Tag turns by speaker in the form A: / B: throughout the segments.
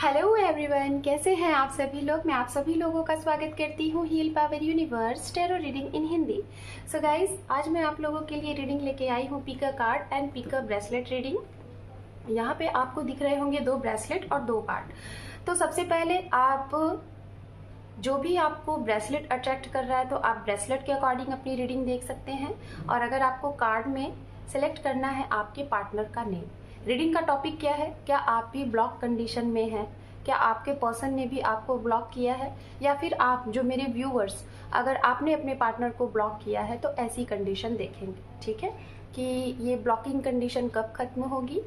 A: Hello everyone, कैसे हैं आप सभी लोग। मैं आप सभी लोगों का स्वागत करती हूँ heal power universe tarot reading in Hindi. So guys, आज मैं आप लोगों के लिए रीडिंग लेके आई हूँ pick a card and pick a bracelet reading. यहाँ पे आपको दिख रहे होंगे 2 ब्रेसलेट और 2 कार्ड। तो सबसे पहले आप जो भी आपको ब्रेसलेट अट्रैक्ट कर रहा है तो आप ब्रेसलेट के अकॉर्डिंग अपनी रीडिंग देख सकते हैं। और अगर आपको कार्ड में सिलेक्ट करना है आपके पार्टनर का नेम, रीडिंग का टॉपिक क्या है, क्या आप भी ब्लॉक कंडीशन में हैं, क्या आपके पर्सन ने भी आपको ब्लॉक किया है, या फिर आप जो मेरे व्यूअर्स अगर आपने अपने पार्टनर को ब्लॉक किया है तो ऐसी कंडीशन देखेंगे। ठीक है कि ये ब्लॉकिंग कंडीशन कब खत्म होगी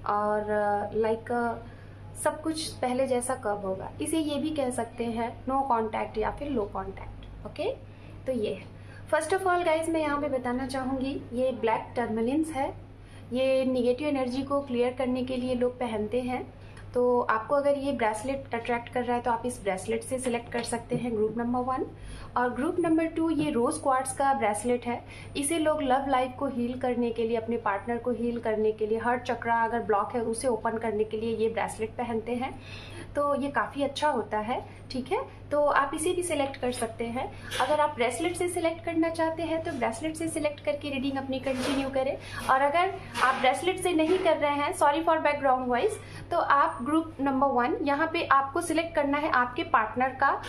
A: और सब कुछ पहले जैसा कब होगा। इसे ये भी कह सकते हैं नो कांटेक्ट या फिर लो कांटेक्ट। ओके, तो ये है। फर्स्ट ऑफ ऑल गाइज, मैं यहाँ पे बताना चाहूँगी ये ब्लैक टर्मलिन्स है। ये निगेटिव एनर्जी को क्लियर करने के लिए लोग पहनते हैं। तो आपको अगर ये ब्रेसलेट अट्रैक्ट कर रहा है तो आप इस ब्रेसलेट से सिलेक्ट कर सकते हैं ग्रुप नंबर 1। और ग्रुप नंबर 2 ये रोज क्वार्ट्स का ब्रेसलेट है। इसे लोग लव लाइफ को हील करने के लिए, अपने पार्टनर को हील करने के लिए, हर चक्रा अगर ब्लॉक है उसे ओपन करने के लिए ये ब्रेसलेट पहनते हैं। तो ये काफ़ी अच्छा होता है। ठीक है, तो आप इसे भी सिलेक्ट कर सकते हैं। अगर आप ब्रेसलेट से सिलेक्ट करना चाहते हैं तो ब्रेसलेट से सिलेक्ट करके रीडिंग अपनी कंटिन्यू करें। और अगर आप ब्रेसलेट से नहीं कर रहे हैं, सॉरी फॉर बैकग्राउंड वॉइस, तो आप ग्रुप नंबर 1 यहाँ पे आपको सिलेक्ट करना है आपके पार्टनर का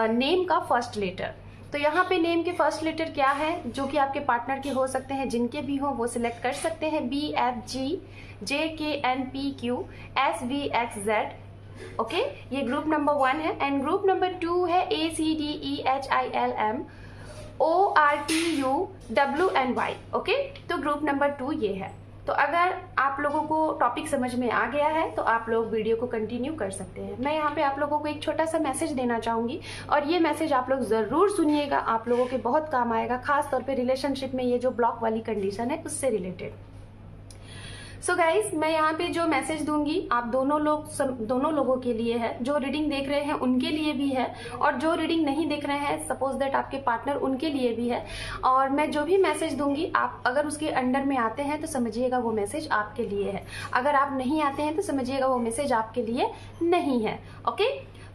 A: नेम का फर्स्ट लेटर। तो यहाँ पे नेम के फर्स्ट लेटर क्या है जो कि आपके पार्टनर के हो सकते हैं, जिनके भी हो वो सिलेक्ट कर सकते हैं। BFGJKNPQSVXZ। ओके, ये ग्रुप नंबर 1 है। एंड ग्रुप नंबर 2 है ACDEHILMORTUWNY। ओके, तो ग्रुप नंबर 2 ये है। तो अगर आप लोगों को टॉपिक समझ में आ गया है तो आप लोग वीडियो को कंटिन्यू कर सकते हैं। मैं यहाँ पे आप लोगों को एक छोटा सा मैसेज देना चाहूँगी और ये मैसेज आप लोग ज़रूर सुनिएगा, आप लोगों के बहुत काम आएगा, खास तौर पे रिलेशनशिप में ये जो ब्लॉक वाली कंडीशन है उससे रिलेटेड। सो गाइज, मैं यहाँ पे जो मैसेज दूंगी आप दोनों लोगों के लिए है। जो रीडिंग देख रहे हैं उनके लिए भी है और जो रीडिंग नहीं देख रहे हैं, सपोज दैट आपके पार्टनर, उनके लिए भी है। और मैं जो भी मैसेज दूंगी आप अगर उसके अंडर में आते हैं तो समझिएगा वो मैसेज आपके लिए है। अगर आप नहीं आते हैं तो समझिएगा वो मैसेज आपके लिए नहीं है। Okay,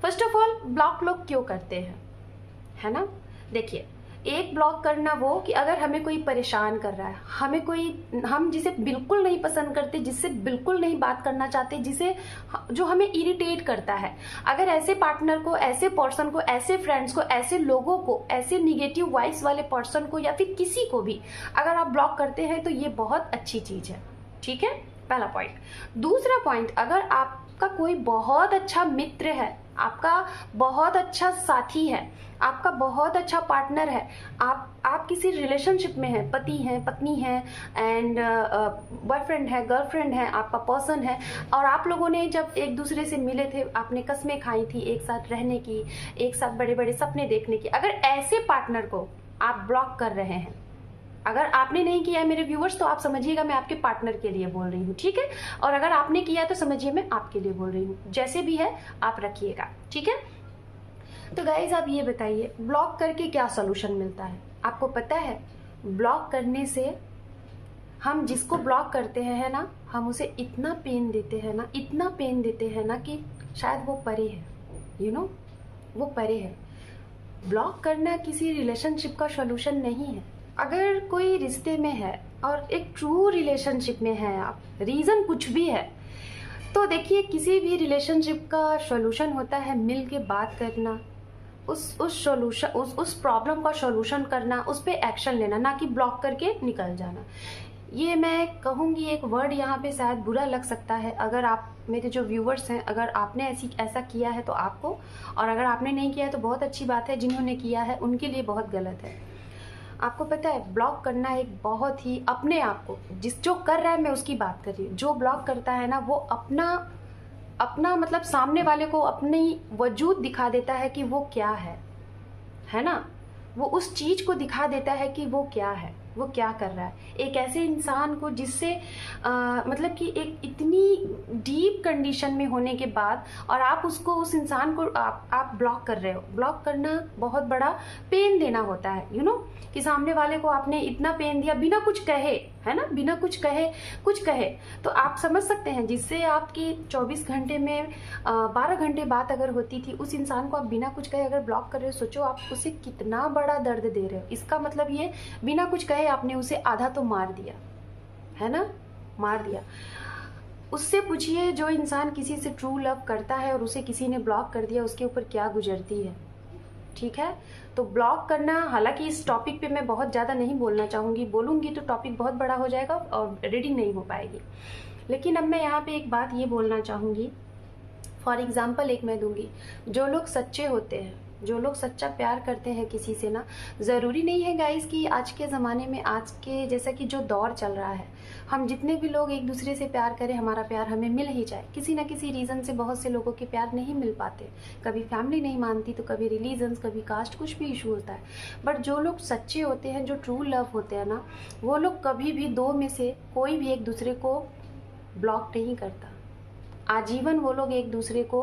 A: first of all block लोग क्यों करते हैं, है ना। देखिए, एक ब्लॉक करना वो कि अगर हमें कोई परेशान कर रहा है, हम जिसे बिल्कुल नहीं पसंद करते, जिससे बिल्कुल नहीं बात करना चाहते, जो हमें इरिटेट करता है, अगर ऐसे पार्टनर को, ऐसे पर्सन को, ऐसे फ्रेंड्स को, ऐसे लोगों को, ऐसे निगेटिव वाइब्स वाले पर्सन को या फिर किसी को भी अगर आप ब्लॉक करते हैं तो ये बहुत अच्छी चीज है। ठीक है, पहला पॉइंट। दूसरा पॉइंट, अगर आपका कोई बहुत अच्छा मित्र है, आपका बहुत अच्छा साथी है, आपका बहुत अच्छा पार्टनर है, आप किसी रिलेशनशिप में हैं, पति हैं, पत्नी हैं एंड बॉयफ्रेंड है, गर्लफ्रेंड है, आपका पर्सन है, और आप लोगों ने जब एक दूसरे से मिले थे, आपने कस्में खाई थी एक साथ रहने की, एक साथ बड़े बड़े सपने देखने की, अगर ऐसे पार्टनर को आप ब्लॉक कर रहे हैं, अगर आपने नहीं किया है मेरे व्यूअर्स तो आप समझिएगा मैं आपके पार्टनर के लिए बोल रही हूँ। ठीक है, और अगर आपने किया तो समझिए मैं आपके लिए बोल रही हूँ। जैसे भी है आप रखिएगा। ठीक है, तो गाइज आप ये बताइए ब्लॉक करके क्या सोल्यूशन मिलता है। आपको पता है ब्लॉक करने से हम जिसको ब्लॉक करते हैं ना, हम उसे इतना पेन देते हैं ना, इतना पेन देते हैं ना कि शायद वो परे है, वो परे है। ब्लॉक करना किसी रिलेशनशिप का सोल्यूशन नहीं है। अगर कोई रिश्ते में है और एक ट्रू रिलेशनशिप में है आप, रीजन कुछ भी है, तो देखिए किसी भी रिलेशनशिप का सॉल्यूशन होता है मिल के बात करना, उस प्रॉब्लम का सॉल्यूशन करना, उस पे एक्शन लेना, ना कि ब्लॉक करके निकल जाना। ये मैं कहूँगी एक वर्ड यहाँ पे शायद बुरा लग सकता है, अगर आप मेरे जो व्यूअर्स हैं, अगर आपने ऐसा किया है तो आपको, और अगर आपने नहीं किया है तो बहुत अच्छी बात है, जिन्होंने किया है उनके लिए बहुत गलत है। आपको पता है ब्लॉक करना एक बहुत ही, अपने आप को जो कर रहा है, मैं उसकी बात कर रही हूँ, जो ब्लॉक करता है ना वो अपना मतलब सामने वाले को अपनी वजूद दिखा देता है कि वो क्या है ना, वो उस चीज को दिखा देता है कि वो क्या है। वो क्या कर रहा है। एक ऐसे इंसान को जिससे मतलब कि एक इतनी डीप कंडीशन में होने के बाद और आप उसको, उस इंसान को आप ब्लॉक कर रहे हो। ब्लॉक करना बहुत बड़ा पेन देना होता है, यू नो, कि सामने वाले को आपने इतना पेन दिया बिना कुछ कहे, है ना, बिना कुछ कहे। तो आप समझ सकते हैं, जिससे आपकी 24 घंटे में 12 घंटे बात अगर होती थी, उस इंसान को आप बिना कुछ कहे अगर ब्लॉक कर रहे हो, सोचो आप उसे कितना बड़ा दर्द दे रहे हो। इसका मतलब ये बिना कुछ कहे आपने उसे आधा तो मार दिया, है ना, मार दिया। उससे पूछिए जो इंसान किसी से ट्रू लव करता है और उसे किसी ने ब्लॉक कर दिया, उसके ऊपर क्या गुजरती है। ठीक है, तो ब्लॉक करना, हालांकि इस टॉपिक पे मैं बहुत ज़्यादा नहीं बोलना चाहूँगी, बोलूँगी तो टॉपिक बहुत बड़ा हो जाएगा और रीडिंग नहीं हो पाएगी। लेकिन अब मैं यहाँ पे एक बात ये बोलना चाहूँगी, फॉर एग्जाम्पल एक मैं दूंगी, जो लोग सच्चे होते हैं, जो लोग सच्चा प्यार करते हैं किसी से ना, ज़रूरी नहीं है गाइस कि आज के ज़माने में, आज के जैसा कि जो दौर चल रहा है, हम जितने भी लोग एक दूसरे से प्यार करें, हमारा प्यार हमें मिल ही जाए। किसी ना किसी रीज़न से बहुत से लोगों के प्यार नहीं मिल पाते, कभी फैमिली नहीं मानती, तो कभी रिलीजन्स, कभी कास्ट, कुछ भी इशू होता है। बट जो लोग सच्चे होते हैं, जो ट्रू लव होते हैं ना, वो लोग कभी भी दो में से कोई भी एक दूसरे को ब्लॉक नहीं करता। आजीवन वो लोग एक दूसरे को,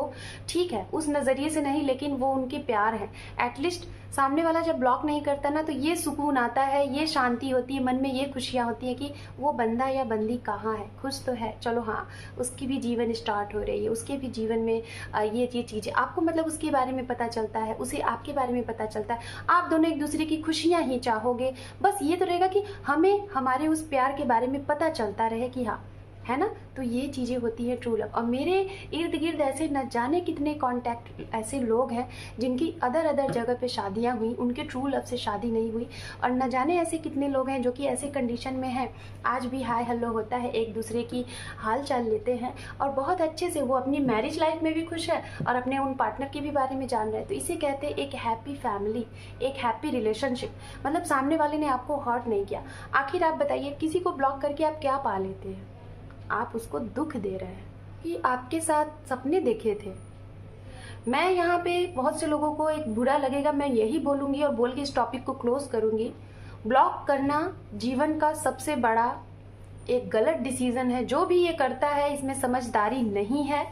A: ठीक है उस नज़रिए से नहीं, लेकिन वो उनके प्यार है। एटलीस्ट सामने वाला जब ब्लॉक नहीं करता ना, तो ये सुकून आता है, ये शांति होती है, मन में ये खुशियाँ होती है कि वो बंदा या बंदी कहाँ है, खुश तो है, चलो हाँ उसकी भी जीवन स्टार्ट हो रही है, उसके भी जीवन में ये चीज़ें आपको, मतलब उसके बारे में पता चलता है, उसे आपके बारे में पता चलता है, आप दोनों एक दूसरे की खुशियाँ ही चाहोगे। बस ये तो रहेगा कि हमें हमारे उस प्यार के बारे में पता चलता रहे कि हाँ, है ना। तो ये चीज़ें होती है ट्रू लव। और मेरे इर्द गिर्द ऐसे न जाने कितने कांटेक्ट ऐसे लोग हैं जिनकी अदर जगह पे शादियां हुई, उनके ट्रू लव से शादी नहीं हुई, और न जाने ऐसे कितने लोग हैं जो कि ऐसे कंडीशन में हैं, आज भी हाय हेलो होता है, एक दूसरे की हाल चाल लेते हैं और बहुत अच्छे से वो अपनी मैरिज लाइफ में भी खुश है और अपने उन पार्टनर के भी बारे में जान रहे हैं। तो इसे कहते हैं एक हैप्पी फैमिली, एक हैप्पी रिलेशनशिप। मतलब सामने वाले ने आपको हर्ट नहीं किया। आखिर आप बताइए, किसी को ब्लॉक करके आप क्या पा लेते हैं? आप उसको दुख दे रहे हैं कि आपके साथ सपने देखे थे। मैं यहाँ पे बहुत से लोगों को एक बुरा लगेगा, मैं यही बोलूँगी और बोल के इस टॉपिक को क्लोज करूँगी। ब्लॉक करना जीवन का सबसे बड़ा एक गलत डिसीजन है। जो भी ये करता है इसमें समझदारी नहीं है,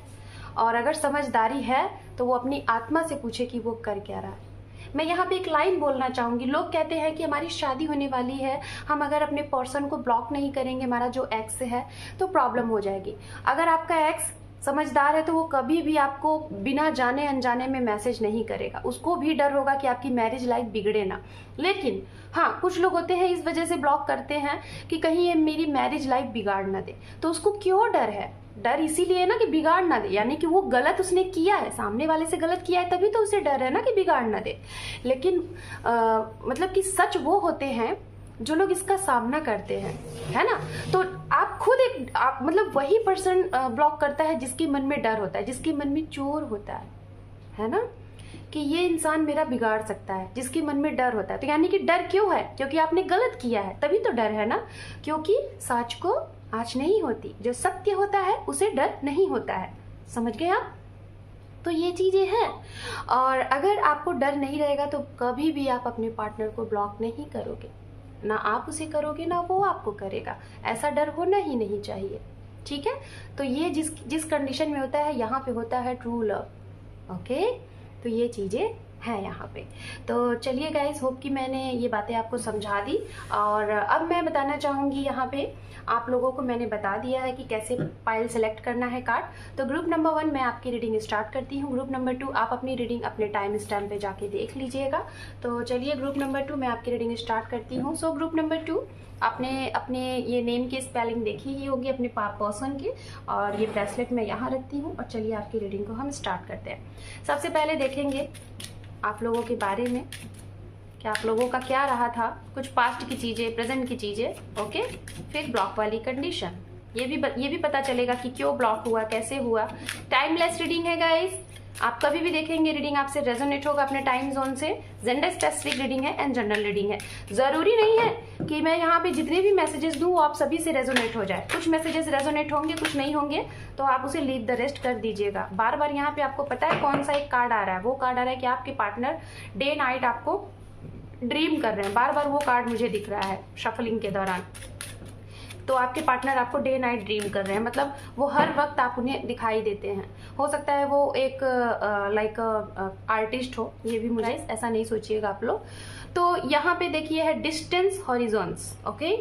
A: और अगर समझदारी है तो वो अपनी आत्मा से पूछे कि वो कर क्या रहा है। मैं यहाँ पे एक लाइन बोलना चाहूँगी। लोग कहते हैं कि हमारी शादी होने वाली है, हम अगर अपने पर्सन को ब्लॉक नहीं करेंगे, हमारा जो एक्स है, तो प्रॉब्लम हो जाएगी। अगर आपका एक्स समझदार है तो वो कभी भी आपको बिना जाने अनजाने में मैसेज नहीं करेगा। उसको भी डर होगा कि आपकी मैरिज लाइफ बिगड़े ना। लेकिन हाँ, कुछ लोग होते हैं इस वजह से ब्लॉक करते हैं कि कहीं ये मेरी मैरिज लाइफ बिगाड़ ना दे। तो उसको क्यों डर है? डर इसीलिए ना कि बिगाड़ ना दे, यानी कि वो गलत उसने किया है, सामने वाले से गलत किया है, तभी तो उसे डर है ना कि बिगाड़ ना दे। लेकिन मतलब कि सच वो होते हैं जो लोग इसका सामना करते हैं, है ना। तो आप खुद आप मतलब वही पर्सन ब्लॉक करता है जिसके मन में डर होता है, जिसके मन में चोर होता है ना, कि ये इंसान मेरा बिगाड़ सकता है, जिसके मन में डर होता है। तो यानी कि डर क्यों है? क्योंकि आपने गलत किया है, तभी तो डर है ना। क्योंकि सच को आँच नहीं होती, जो सत्य होता है उसे डर नहीं होता है। समझ गए आप? तो ये चीजें हैं। और अगर आपको डर नहीं रहेगा तो कभी भी आप अपने पार्टनर को ब्लॉक नहीं करोगे, ना आप उसे करोगे ना वो आपको करेगा। ऐसा डर होना ही नहीं चाहिए, ठीक है। तो ये जिस कंडीशन में होता है, यहाँ पे होता है ट्रू लव। ओके, तो ये चीजें है यहाँ पे। तो चलिए गाइस, होप कि मैंने ये बातें आपको समझा दी। और अब मैं बताना चाहूँगी, यहाँ पे आप लोगों को मैंने बता दिया है कि कैसे फाइल सेलेक्ट करना है कार्ड। तो ग्रुप नंबर 1 मैं आपकी रीडिंग स्टार्ट करती हूँ। ग्रुप नंबर 2 आप अपनी रीडिंग अपने टाइम स्टैम्प पे जाके देख लीजिएगा। तो चलिए ग्रुप नंबर 2 मैं आपकी रीडिंग स्टार्ट करती हूँ। सो ग्रुप नंबर 2, आपने अपने ये नेम की स्पेलिंग देखी ही होगी अपने पर्सन की, और ये ब्रेसलेट मैं यहाँ रखती हूँ। और चलिए आपकी रीडिंग को हम स्टार्ट करते हैं। सबसे पहले देखेंगे आप लोगों के बारे में कि आप लोगों का क्या रहा था, कुछ पास्ट की चीज़ें, प्रेजेंट की चीज़ें, ओके। फिर ब्लॉक वाली कंडीशन, ये भी पता चलेगा कि क्यों ब्लॉक हुआ, कैसे हुआ। टाइमलेस रीडिंग है गाइस, आप कभी भी देखेंगे रीडिंग आपसे रेजोनेट होगा अपने टाइम जोन से। जेंडर स्पेसिफिक रीडिंग है एंड जनरल रीडिंग है। जरूरी नहीं है कि मैं यहाँ पे जितने भी मैसेजेस दूँ वो आप सभी से रेजोनेट हो जाए। कुछ मैसेजेस रेजोनेट होंगे, कुछ नहीं होंगे, तो आप उसे लीव द रेस्ट कर दीजिएगा। बार बार यहाँ पे आपको पता है कौन सा एक कार्ड आ रहा है, वो कार्ड आ रहा है कि आपके पार्टनर डे नाइट आपको ड्रीम कर रहे हैं, बार बार वो कार्ड मुझे दिख रहा है शफलिंग के दौरान। तो आपके पार्टनर आपको डे नाइट ड्रीम कर रहे हैं, मतलब वो हर वक्त आप उन्हें दिखाई देते हैं। हो सकता है वो एक लाइक आर्टिस्ट हो, ये भी मुझे ऐसा नहीं सोचिएगा आप लोग। तो यहाँ पे देखिए है डिस्टेंस हॉरिजॉन्स, ओके।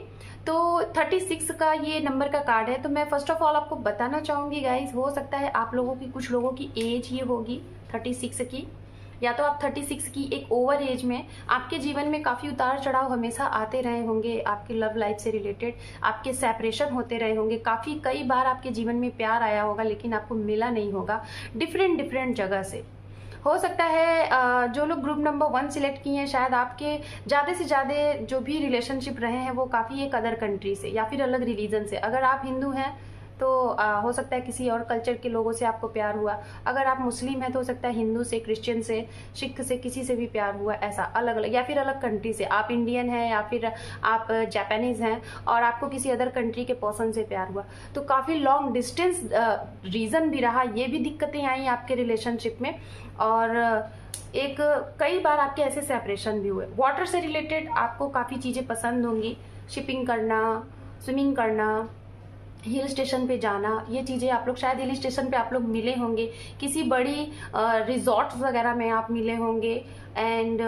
A: तो 36 का ये नंबर का कार्ड है। तो मैं फर्स्ट ऑफ ऑल आपको बताना चाहूंगी गाइज, हो सकता है आप लोगों की, कुछ लोगों की एज ये होगी 36 की, या तो आप 36 की एक ओवर एज में, आपके जीवन में काफ़ी उतार चढ़ाव हमेशा आते रहे होंगे, आपके लव लाइफ से रिलेटेड आपके सेपरेशन होते रहे होंगे, काफ़ी कई बार आपके जीवन में प्यार आया होगा लेकिन आपको मिला नहीं होगा डिफरेंट जगह से। हो सकता है जो लोग ग्रुप नंबर 1 सिलेक्ट किए हैं, शायद आपके ज़्यादा से ज़्यादा जो भी रिलेशनशिप रहे हैं वो काफ़ी एक अदर कंट्री से या फिर अलग रिलीजन से। अगर आप हिंदू हैं तो हो सकता है किसी और कल्चर के लोगों से आपको प्यार हुआ। अगर आप मुस्लिम हैं तो हो सकता है हिंदू से, क्रिश्चियन से, सिख से, किसी से भी प्यार हुआ, ऐसा अलग अलग, या फिर अलग कंट्री से। आप इंडियन हैं या फिर आप जापानीज हैं और आपको किसी अदर कंट्री के पर्सन से प्यार हुआ। तो काफ़ी लॉन्ग डिस्टेंस रीज़न भी रहा, ये भी दिक्कतें आई आपके रिलेशनशिप में। और एक कई बार आपके ऐसे सेपरेशन भी हुए। वाटर से रिलेटेड आपको काफ़ी चीज़ें पसंद होंगी, शिपिंग करना, स्विमिंग करना, हिल स्टेशन पे जाना, ये चीज़ें आप लोग, शायद हिल स्टेशन पे आप लोग मिले होंगे, किसी बड़ी रिजॉर्ट्स वगैरह में आप मिले होंगे, एंड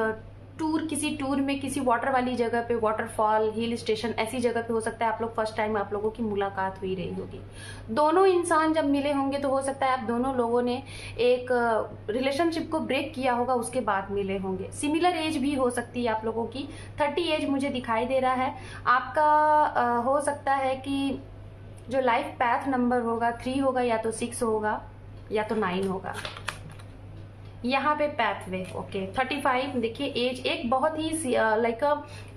A: टूर, किसी टूर में किसी वाटर वाली जगह पे, वाटरफॉल, हिल स्टेशन, ऐसी जगह पे हो सकता है आप लोग फर्स्ट टाइम आप लोगों की मुलाकात हुई रही होगी। दोनों इंसान जब मिले होंगे तो हो सकता है आप दोनों लोगों ने एक रिलेशनशिप को ब्रेक किया होगा, उसके बाद मिले होंगे। सिमिलर एज भी हो सकती है आप लोगों की, 30 एज मुझे दिखाई दे रहा है आपका। हो सकता है कि जो लाइफ पैथ नंबर होगा 3 होगा, या तो 6 होगा, या तो 9 होगा। यहाँ पे पैथवे, ओके। 35 देखिए एज एक बहुत ही लाइक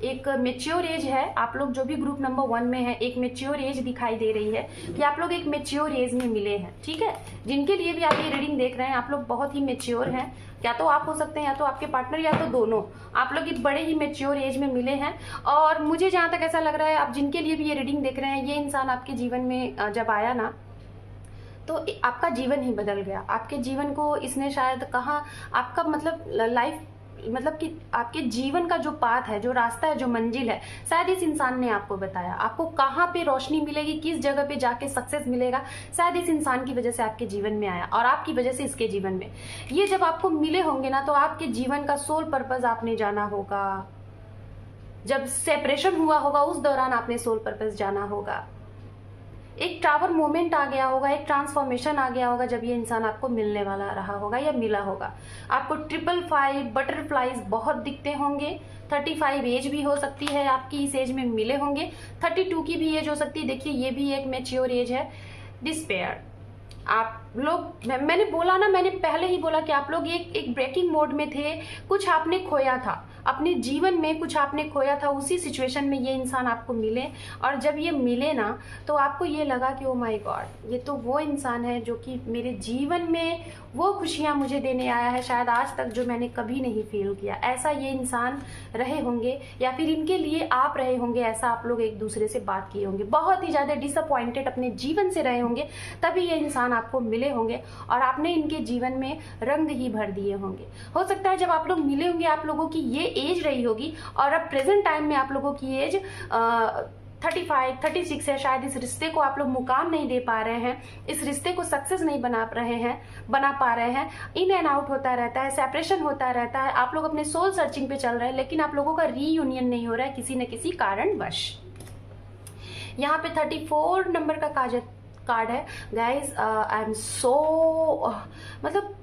A: एक मेच्योर एज है। आप लोग जो भी ग्रुप नंबर 1 में है, एक मेच्योर एज दिखाई दे रही है कि आप लोग एक मेच्योर एज में मिले हैं, ठीक है। जिनके लिए भी आप ये रीडिंग देख रहे हैं, आप लोग बहुत ही मेच्योर हैं। या तो आप हो सकते हैं, या तो आपके पार्टनर, या तो दोनों, आप लोग एक बड़े ही मेच्योर एज में मिले हैं। और मुझे जहाँ तक ऐसा लग रहा है, आप जिनके लिए भी ये रीडिंग देख रहे हैं, ये इंसान आपके जीवन में जब आया ना, तो आपका जीवन ही बदल गया। आपके जीवन को इसने शायद कहा, आपका मतलब लाइफ, मतलब कि आपके जीवन का जो पाथ है, जो रास्ता है, जो मंजिल है, शायद इस इंसान ने आपको बताया। आपको कहाँ पे रोशनी मिलेगी, किस जगह पे जाके सक्सेस मिलेगा, शायद इस इंसान की वजह से आपके जीवन में आया, और आपकी वजह से इसके जीवन में। ये जब आपको मिले होंगे ना, तो आपके जीवन का सोल पर्पस आपने जाना होगा। जब सेपरेशन हुआ होगा उस दौरान आपने सोल पर्पस जाना होगा। एक टावर मोमेंट आ गया होगा, एक ट्रांसफॉर्मेशन आ गया होगा जब ये इंसान आपको मिलने वाला रहा होगा या मिला होगा। आपको 555 बटरफ्लाइज बहुत दिखते होंगे। 35 एज भी हो सकती है आपकी, इस एज में मिले होंगे। 32 की भी एज हो सकती है। देखिए ये भी एक मैच्योर एज है। डिस्पेयर, आप लोग, मैंने बोला ना, मैंने पहले ही बोला कि आप लोग एक ब्रेकिंग मोड में थे। कुछ आपने खोया था अपने जीवन में, कुछ आपने खोया था, उसी सिचुएशन में ये इंसान आपको मिले। और जब ये मिले ना, तो आपको ये लगा कि ओ माय गॉड, ये तो वो इंसान है जो कि मेरे जीवन में वो खुशियां मुझे देने आया है, शायद आज तक जो मैंने कभी नहीं फील किया। ऐसा ये इंसान रहे होंगे, या फिर इनके लिए आप रहे होंगे। ऐसा आप लोग एक दूसरे से बात किए होंगे, बहुत ही ज्यादा डिसअपॉइंटेड अपने जीवन से रहे होंगे, तभी ये इंसान आपको मिले होंगे और आपने इनके जीवन में रंग ही भर दिए होंगे। हो सकता है जब आप लोग मिले होंगे, आप लोगों की ये एज रही होगी, और अब प्रेजेंट टाइम में आप लोगों की एज 35, 36 है। शायद इस रिश्ते को आप लोग मुकाम नहीं दे पा रहे हैं, इस रिश्ते को सक्सेस नहीं बना पा रहे हैं। इन एंड आउट होता रहता है, सेपरेशन होता रहता है। आप लोग अपने सोल सर्चिंग पे चल रहे हैं, लेकिन आप लोगों का रीयूनियन नहीं हो रहा है किसी न किसी कारणवश। यहाँ पे 34 नंबर का कार्ड है गाइज। आई एम सो, मतलब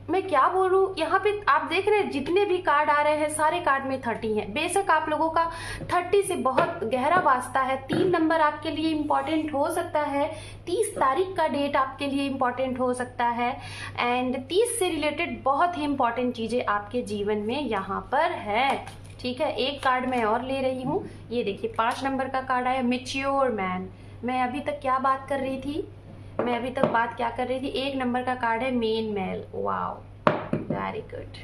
A: मैं क्या बोलूं, यहाँ पे आप देख रहे हैं जितने भी कार्ड आ रहे हैं, सारे कार्ड में 30 हैं। बेशक आप लोगों का 30 से बहुत गहरा वास्ता है। 3 नंबर आपके लिए इम्पोर्टेंट हो सकता है, 30 तारीख का डेट आपके लिए इम्पोर्टेंट हो सकता है, एंड 30 से रिलेटेड बहुत ही इम्पोर्टेंट चीजें आपके जीवन में यहाँ पर है, ठीक है। एक कार्ड मैं और ले रही हूँ, ये देखिए 5 नंबर का कार्ड आया, मैच्योर मैन। मैं अभी तक क्या बात कर रही थी, एक नंबर का कार्ड है, मेन मेल। Wow, very good.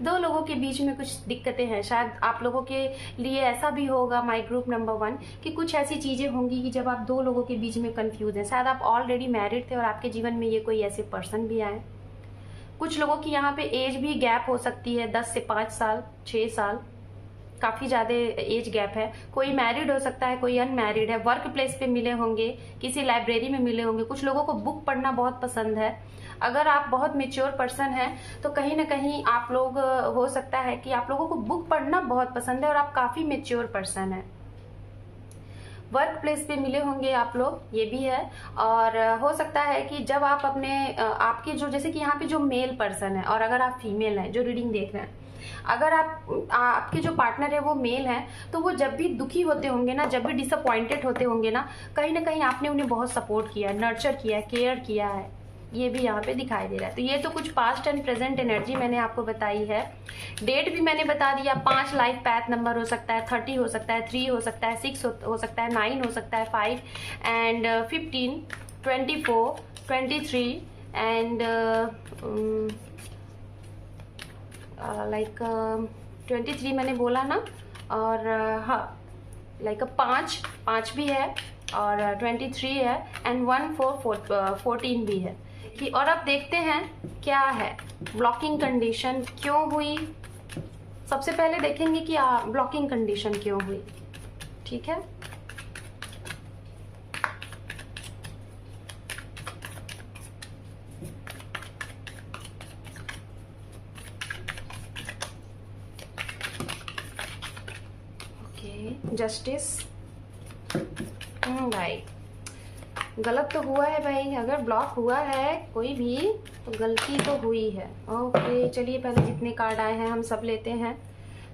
A: 2 लोगों के बीच में कुछ दिक्कतें हैं। शायद आप लोगों के लिए ऐसा भी होगा, माय ग्रुप नंबर 1, कि कुछ ऐसी चीजें होंगी कि जब आप 2 लोगों के बीच में कंफ्यूज हैं। शायद आप ऑलरेडी मैरिड थे और आपके जीवन में ये कोई ऐसे पर्सन भी आए। कुछ लोगों की यहाँ पे एज भी गैप हो सकती है, 10 से 5 साल, 6 साल, काफ़ी ज़्यादा एज गैप है। कोई मैरिड हो सकता है, कोई अनमैरिड है। वर्क प्लेस पे मिले होंगे, किसी लाइब्रेरी में मिले होंगे। कुछ लोगों को बुक पढ़ना बहुत पसंद है। अगर आप बहुत मेच्योर पर्सन हैं तो कहीं ना कहीं आप लोग, हो सकता है कि आप लोगों को बुक पढ़ना बहुत पसंद है और आप काफ़ी मेच्योर पर्सन है। वर्क प्लेस पे मिले होंगे आप लोग, ये भी है। और हो सकता है कि जब आप अपने आपके जो, जैसे कि यहाँ पे जो मेल पर्सन है और अगर आप फीमेल हैं जो रीडिंग देख रहे हैं, अगर आपके जो पार्टनर है वो मेल है, तो वो जब भी दुखी होते होंगे ना, जब भी डिसअपॉइंटेड होते होंगे ना कहीं आपने उन्हें बहुत सपोर्ट किया है, नर्चर किया है, केयर किया है, ये भी यहाँ पे दिखाई दे रहा है। तो ये तो कुछ पास्ट एंड प्रेजेंट एनर्जी मैंने आपको बताई है। डेट भी मैंने बता दिया। 5 लाइफ पैथ नंबर हो सकता है, 30 हो सकता है, 3 हो सकता है, 6 हो सकता है, 9 हो सकता है, 5 एंड 15, 24, 23 एंड लाइक 23 मैंने बोला ना। और हाँ, लाइक 5 भी है और 23 है एंड 1, 4, 14 भी है। कि और अब देखते हैं क्या है ब्लॉकिंग कंडीशन क्यों हुई। सबसे पहले देखेंगे कि ब्लॉकिंग कंडीशन क्यों हुई। ठीक है, ओके, जस्टिस। भाई गलत तो हुआ है भाई, अगर ब्लॉक हुआ है कोई भी तो गलती तो हुई है। ओके, चलिए पहले जितने कार्ड आए हैं हम सब लेते हैं।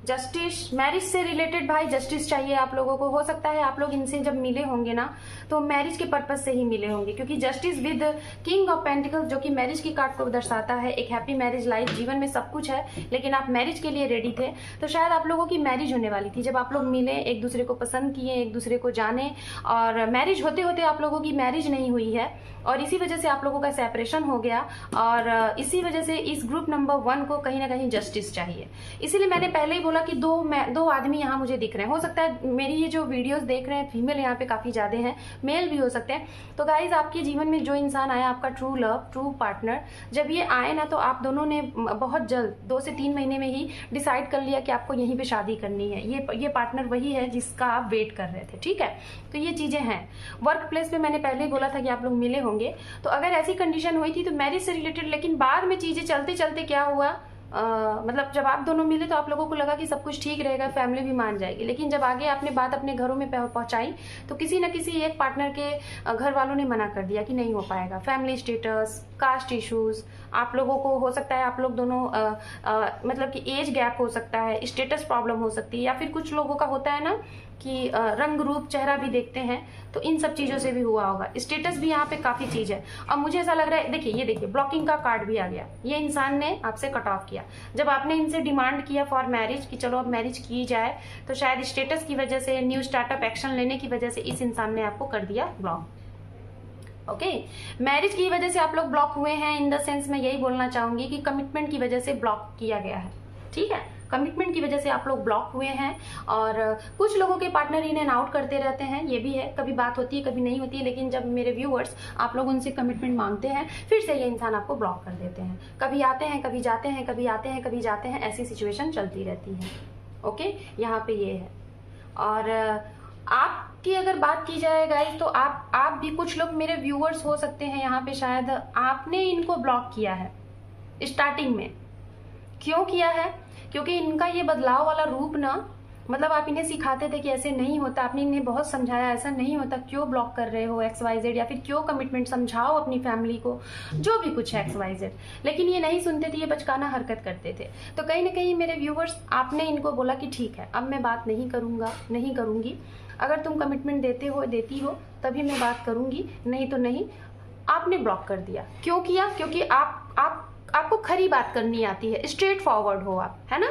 A: जस्टिस, मैरिज से रिलेटेड भाई जस्टिस चाहिए आप लोगों को। हो सकता है आप लोग इनसे जब मिले होंगे ना तो मैरिज के पर्पज से ही मिले होंगे, क्योंकि justice with king of pentacles जो कि मैरिज की कार्ड को दर्शाता है। एक हैप्पी मैरिज लाइफ, जीवन में सब कुछ है लेकिन आप मैरिज के लिए रेडी थे, तो शायद आप लोगों की मैरिज होने वाली थी। जब आप लोग मिले, एक दूसरे को पसंद किए, एक दूसरे को जाने, और मैरिज होते होते आप लोगों की मैरिज नहीं हुई है और इसी वजह से आप लोगों का सेपरेशन हो गया। और इसी वजह से इस ग्रुप नंबर 1 को कहीं ना कहीं जस्टिस चाहिए। इसीलिए मैंने पहले ही बोला कि दो आदमी यहाँ मुझे दिख रहे हैं। हो सकता है मेरी ये जो वीडियोस देख रहे हैं फीमेल यहाँ पे काफी ज्यादा हैं, मेल भी हो सकते हैं। तो गाइज, आपके जीवन में जो इंसान आया, आपका ट्रू लव, ट्रू पार्टनर, जब ये आए ना तो आप दोनों ने बहुत जल्द 2 से 3 महीने में ही डिसाइड कर लिया कि आपको यहीं पे शादी करनी है। ये पार्टनर वही है जिसका आप वेट कर रहे थे। ठीक है, तो ये चीजें हैं। वर्क प्लेस पे मैंने पहले ही बोला था कि आप लोग मिले होंगे, तो अगर ऐसी कंडीशन हुई थी तो मैरिज से रिलेटेड, लेकिन बाद में चीजें चलते चलते क्या हुआ, मतलब जब आप दोनों मिले तो आप लोगों को लगा कि सब कुछ ठीक रहेगा, फैमिली भी मान जाएगी, लेकिन जब आगे आपने बात अपने घरों में पहुंचाई तो किसी न किसी एक पार्टनर के घर वालों ने मना कर दिया कि नहीं हो पाएगा। फैमिली स्टेटस, कास्ट इश्यूज, आप लोगों को हो सकता है आप लोग दोनों मतलब कि एज गैप हो सकता है, स्टेटस प्रॉब्लम हो सकती है, या फिर कुछ लोगों का होता है ना कि रंग रूप चेहरा भी देखते हैं, तो इन सब चीजों से भी हुआ होगा। स्टेटस भी यहाँ पे काफी चीज है। अब मुझे ऐसा लग रहा है, देखिए ये देखिए ब्लॉकिंग का कार्ड भी आ गया। ये इंसान ने आपसे कट ऑफ किया। जब आपने इनसे डिमांड किया फॉर मैरिज कि चलो अब मैरिज की जाए, तो शायद स्टेटस की वजह से, न्यू स्टार्टअप एक्शन लेने की वजह से इस इंसान ने आपको कर दिया ब्लॉक। ओके, मैरिज की वजह से आप लोग ब्लॉक हुए हैं, इन द सेंस मैं यही बोलना चाहूंगी कि कमिटमेंट की वजह से ब्लॉक किया गया है। ठीक है, कमिटमेंट की वजह से आप लोग ब्लॉक हुए हैं। और कुछ लोगों के पार्टनर इन एंड आउट करते रहते हैं, ये भी है, कभी बात होती है कभी नहीं होती है, लेकिन जब मेरे व्यूअर्स आप लोग उनसे कमिटमेंट मांगते हैं फिर से ये इंसान आपको ब्लॉक कर देते हैं। कभी आते हैं, कभी जाते हैं, कभी आते हैं, कभी जाते हैं, ऐसी सिचुएशन चलती रहती है। ओके, यहाँ पे ये है। और आपकी अगर बात की जाए गाइस, तो आप भी, कुछ लोग मेरे व्यूअर्स हो सकते हैं यहाँ पे, शायद आपने इनको ब्लॉक किया है स्टार्टिंग में। क्यों किया है? क्योंकि इनका ये बदलाव वाला रूप ना, मतलब आप इन्हें सिखाते थे कि ऐसे नहीं होता, आपने इन्हें बहुत समझाया ऐसा नहीं होता, क्यों ब्लॉक कर रहे हो XYZ, या फिर क्यों कमिटमेंट, समझाओ अपनी फैमिली को, जो भी कुछ है XYZ, लेकिन ये नहीं सुनते थे, ये बचकाना हरकत करते थे। तो कहीं ना कहीं मेरे व्यूवर्स, आपने इनको बोला कि ठीक है अब मैं बात नहीं करूंगा, नहीं करूंगी, अगर तुम कमिटमेंट देती हो तभी मैं बात करूंगी, नहीं तो नहीं। आपने ब्लॉक कर दिया। क्यों किया? क्योंकि आपको खरी बात करनी आती है, स्ट्रेट फॉरवर्ड हो आप, है ना,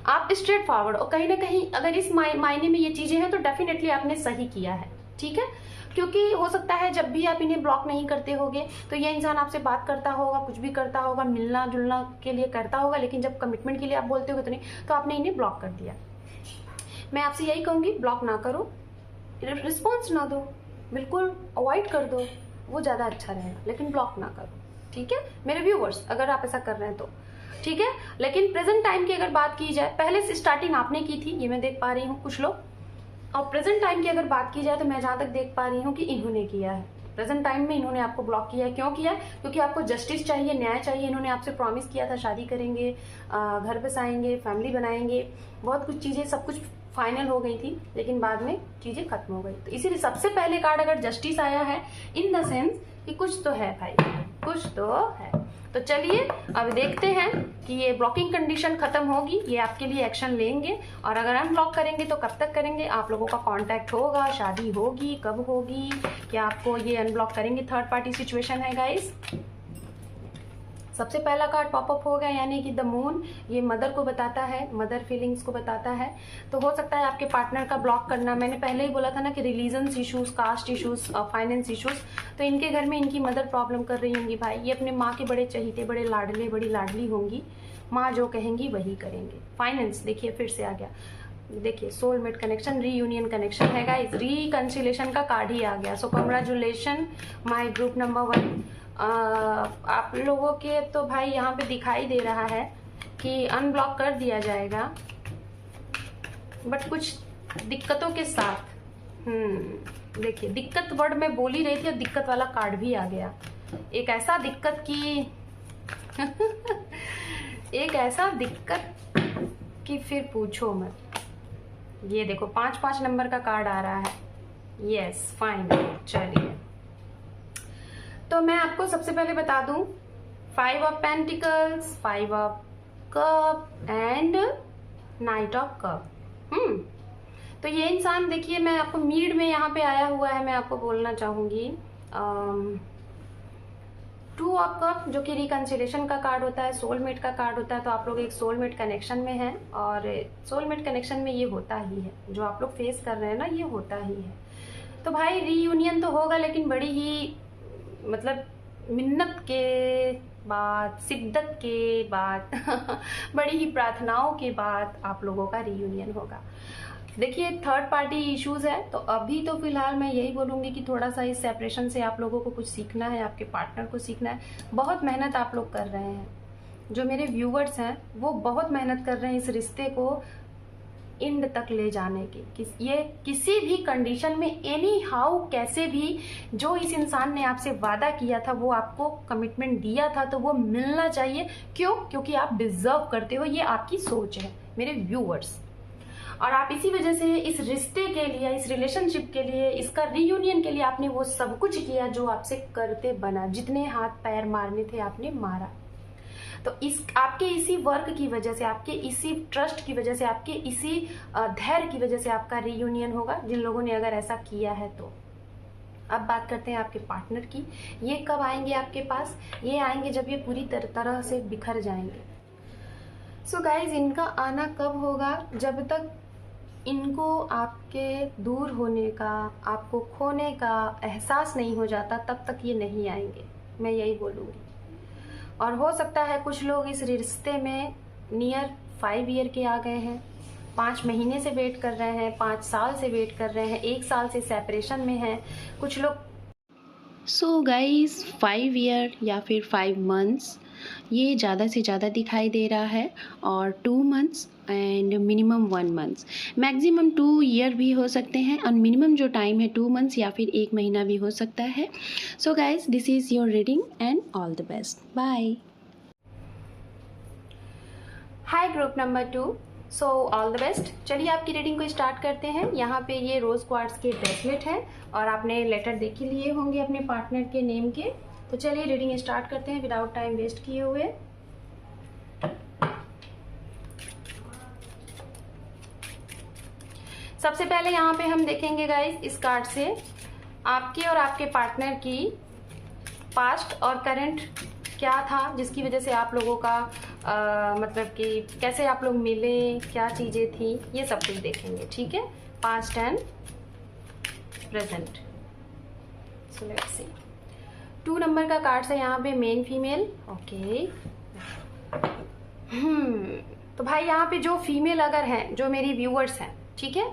A: आप स्ट्रेट फॉरवर्ड। और कहीं ना कहीं अगर इस मायने में ये चीजें हैं तो डेफिनेटली आपने सही किया है। ठीक है, क्योंकि हो सकता है जब भी आप इन्हें ब्लॉक नहीं करते होगे तो ये इंसान आपसे बात करता होगा, कुछ भी करता होगा, मिलना जुलना के लिए करता होगा, लेकिन जब कमिटमेंट के लिए आप बोलते हो तो नहीं, तो आपने इन्हें ब्लॉक कर दिया। मैं आपसे यही कहूंगी, ब्लॉक ना करो, रिस्पॉन्स ना दो, बिल्कुल अवॉइड कर दो, वो ज्यादा अच्छा रहेगा, लेकिन ब्लॉक ना करो। ठीक है मेरे व्यूवर्स, अगर आप ऐसा कर रहे हैं तो ठीक है। लेकिन प्रेजेंट टाइम की अगर बात की जाए, पहले से स्टार्टिंग आपने की थी, ये मैं देख पा रही हूँ कुछ लोग, और प्रेजेंट टाइम की अगर बात की जाए तो मैं जहां तक देख पा रही हूँ कि इन्होंने किया है। प्रेजेंट टाइम में इन्होंने आपको ब्लॉक किया है। क्यों किया है? क्योंकि आपको जस्टिस चाहिए, न्याय चाहिए। इन्होंने आपसे प्रॉमिस किया था शादी करेंगे, घर बसाएंगे, फैमिली बनाएंगे, बहुत कुछ चीजें, सब कुछ फाइनल हो गई थी, लेकिन बाद में चीजें खत्म हो गई। तो इसीलिए सबसे पहले कार्ड अगर जस्टिस आया है, इन द सेंस कि कुछ तो है भाई, कुछ तो है। तो चलिए अब देखते हैं कि ये ब्लॉकिंग कंडीशन खत्म होगी, ये आपके लिए एक्शन लेंगे, और अगर अनब्लॉक करेंगे तो कब तक करेंगे, आप लोगों का कांटेक्ट होगा, शादी होगी, कब होगी, क्या आपको ये अनब्लॉक करेंगे। थर्ड पार्टी सिचुएशन है गाइस। सबसे पहला कार्ड पॉपअप हो गया, यानी कि द मून, ये मदर को बताता है, मदर फीलिंग्स को बताता है। तो हो सकता है आपके पार्टनर का ब्लॉक करना, मैंने पहले ही बोला था ना कि religions issues, caste issues, finance issues, तो इनके घर में इनकी मदर प्रॉब्लम कर रही होंगी भाई। ये अपने माँ के बड़े चहीते, बड़े लाडले, बड़ी लाडली होंगी, माँ जो कहेंगी वही करेंगे। फाइनेंस देखिए फिर से आ गया, देखिए सोलमेट कनेक्शन, रीयूनियन कनेक्शन है गाइस, रिकंसिलेशन का कार्ड ही आ गया। So congratulation my group number 1। आप लोगों के तो भाई यहाँ पे दिखाई दे रहा है कि अनब्लॉक कर दिया जाएगा, बट कुछ दिक्कतों के साथ। देखिए दिक्कत वर्ड में बोल ही रही थी और दिक्कत वाला कार्ड भी आ गया। एक ऐसा दिक्कत की एक ऐसा दिक्कत कि फिर पूछो मत। ये देखो 5-5 नंबर का कार्ड आ रहा है। यस फाइन, चलिए तो मैं आपको सबसे पहले बता दूं, 5 of pentacles, 5 of cup and night of cup. तो ये इंसान देखिए, मैं आपको मीड में यहाँ पे आया हुआ है, मैं आपको बोलना चाहूंगी 2 ऑफ कप, जो कि रिकंसिलेशन का कार्ड होता है, सोलमेट का कार्ड होता है। तो आप लोग एक सोलमेट कनेक्शन में हैं, और सोलमेट कनेक्शन में ये होता ही है, जो आप लोग फेस कर रहे हैं ना, ये होता ही है। तो भाई रीयूनियन तो होगा, लेकिन बड़ी ही मतलब मिन्नत के बाद, शिद्दत के बाद बड़ी ही प्रार्थनाओं के बाद आप लोगों का रीयूनियन होगा। देखिए थर्ड पार्टी इश्यूज है, तो अभी तो फिलहाल मैं यही बोलूंगी कि थोड़ा सा इस सेपरेशन से आप लोगों को कुछ सीखना है, आपके पार्टनर को सीखना है। बहुत मेहनत आप लोग कर रहे हैं, जो मेरे व्यूवर्स हैं वो बहुत मेहनत कर रहे हैं इस रिश्ते को एंड तक ले जाने की। ये किसी भी कंडीशन में, एनी हाउ, कैसे भी, जो इस इंसान ने आपसे वादा किया था, वो आपको कमिटमेंट दिया था, तो वो मिलना चाहिए। क्यों? क्योंकि आप डिजर्व करते हो, ये आपकी सोच है मेरे व्यूअर्स। और आप इसी वजह से इस रिश्ते के लिए, इस रिलेशनशिप के लिए, इसका रीयूनियन के लिए आपने वो सब कुछ किया जो आपसे करते बना। जितने हाथ पैर मारने थे आपने मारा। तो इस आपके इसी वर्क की वजह से, आपके इसी ट्रस्ट की वजह से, आपके इसी धैर्य की वजह से आपका रीयूनियन होगा, जिन लोगों ने अगर ऐसा किया है तो। अब बात करते हैं आपके पार्टनर की। ये कब आएंगे आपके पास? ये आएंगे जब ये पूरी तरह से बिखर जाएंगे। सो गाइज, इनका आना कब होगा? जब तक इनको आपके दूर होने का, आपको खोने का एहसास नहीं हो जाता, तब तक ये नहीं आएंगे, मैं यही बोलूँगी। और हो सकता है कुछ लोग इस रिश्ते में नियर 5 ईयर के आ गए हैं, 5 महीने से वेट कर रहे हैं, 5 साल से वेट कर रहे हैं, 1 साल से सेपरेशन में हैं कुछ लोग। सो गाइस, 5 ईयर या फिर 5 मंथ्स ये ज़्यादा से ज़्यादा दिखाई दे रहा है, और 2 months and minimum 1 months, maximum 2 year भी हो सकते हैं, और मिनिमम जो टाइम है 2 मंथ्स या फिर 1 महीना भी हो सकता है। So guys, this is your reading and all the best, bye. Hi group number 2, so all the best. चलिए आपकी रीडिंग को स्टार्ट करते हैं। यहाँ पे ये रोज़ क्वार्ट्स के ब्रेसलेट हैं, और आपने लेटर देख ही लिए होंगे अपने पार्टनर के नेम के। तो चलिए रीडिंग स्टार्ट करते हैं विदाउट टाइम वेस्ट किए हुए। सबसे पहले यहाँ पे हम देखेंगे गाइस इस कार्ड से आपके और आपके पार्टनर की पास्ट और करंट क्या था, जिसकी वजह से आप लोगों का मतलब कि कैसे आप लोग मिले, क्या चीज़ें थी, ये सब कुछ देखेंगे, ठीक है। Past and present. So let's see. 2 number का कार्ड है यहाँ पे, मेन फीमेल। ओके। तो भाई यहाँ पे जो फीमेल अगर हैं, जो मेरी व्यूअर्स हैं, ठीक है,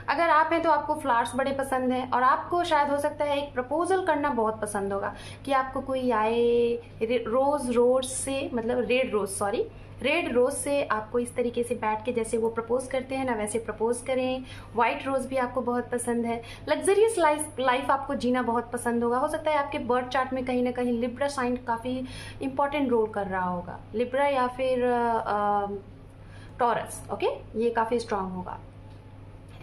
A: अगर आप हैं तो आपको फ्लावर्स बड़े पसंद हैं, और आपको शायद हो सकता है एक प्रपोजल करना बहुत पसंद होगा कि आपको कोई आए रोज से, मतलब रेड रोज से आपको इस तरीके से बैठ के जैसे वो प्रपोज करते हैं ना, वैसे प्रपोज करें। वाइट रोज भी आपको बहुत पसंद है। लग्जरियस लाइफ आपको जीना बहुत पसंद होगा। हो सकता है आपके बर्थ चार्ट में कहीं ना कहीं लिब्रा साइन काफ़ी इंपॉर्टेंट रोल कर रहा होगा, लिब्रा या फिर टॉरस। ओके, ये काफ़ी स्ट्रांग होगा।